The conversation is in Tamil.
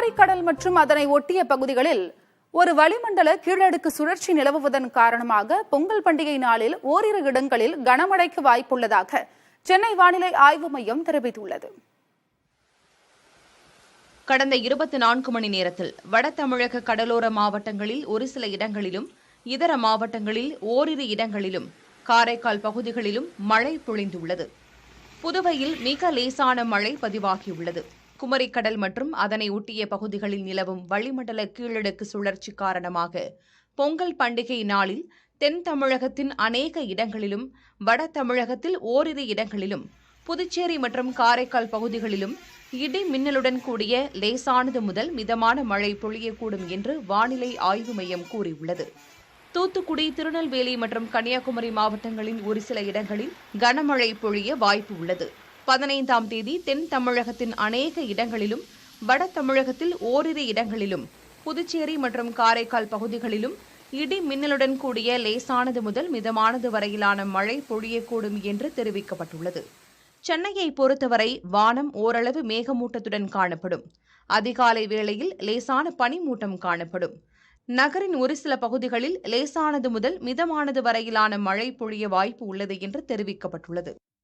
குமரிக்கடல் மற்றும் அதனை ஒட்டிய பகுதிகளில் ஒரு வளிமண்டல கீழடுக்கு சுழற்சி நிலவுவதன் காரணமாக பொங்கல் பண்டிகை நாளில் ஓரிரு இடங்களில் கனமழைக்கு வாய்ப்புள்ளதாக சென்னை வானிலை ஆய்வு மையம் தெரிவித்துள்ளது. கடந்த 24 மணி நேரத்தில் வட தமிழக கடலோர மாவட்டங்களில் ஒரு சில இடங்களிலும், இதர மாவட்டங்களில் ஓரிரு இடங்களிலும், காரைக்கால் பகுதிகளிலும் மழை பொழிந்துள்ளது. புதுவையில் மிக லேசான மழை பதிவாகியுள்ளது. குமரிக்கடல் மற்றும் அதனை ஒட்டிய பகுதிகளில் நிலவும் வளிமண்டல கீழடுக்கு சுழற்சி காரணமாக பொங்கல் பண்டிகை நாளில் தென் தமிழகத்தின் அநேக இடங்களிலும், வட தமிழகத்தில் ஓரிரு இடங்களிலும், புதுச்சேரி மற்றும் காரைக்கால் பகுதிகளிலும் இடி மின்னலுடன் கூடிய லேசானது முதல் மிதமான மழை பொழியக்கூடும் என்று வானிலை ஆய்வு மையம் கூறியுள்ளது. தூத்துக்குடி, திருநெல்வேலி மற்றும் கன்னியாகுமரி மாவட்டங்களின் ஒரு சில இடங்களில் கனமழை பொழிய வாய்ப்பு உள்ளது. 15ஆம் தேதி தென் தமிழகத்தின் அநேக இடங்களிலும், வட தமிழகத்தில் ஓரிரு இடங்களிலும், புதுச்சேரி மற்றும் காரைக்கால் பகுதிகளிலும் இடி மின்னலுடன் கூடிய லேசானது முதல் மிதமானது வரையிலான மழை பொழியக்கூடும் என்று தெரிவிக்கப்பட்டுள்ளது. சென்னையை பொறுத்தவரை வானம் ஓரளவு மேகமூட்டத்துடன் காணப்படும். அதிகாலை வேளையில் லேசான பனிமூட்டம் காணப்படும். நகரின் ஒரு சில பகுதிகளில் லேசானது முதல் மிதமானது வரையிலான மழை பொழிய வாய்ப்பு உள்ளது என்று தெரிவிக்கப்பட்டுள்ளது.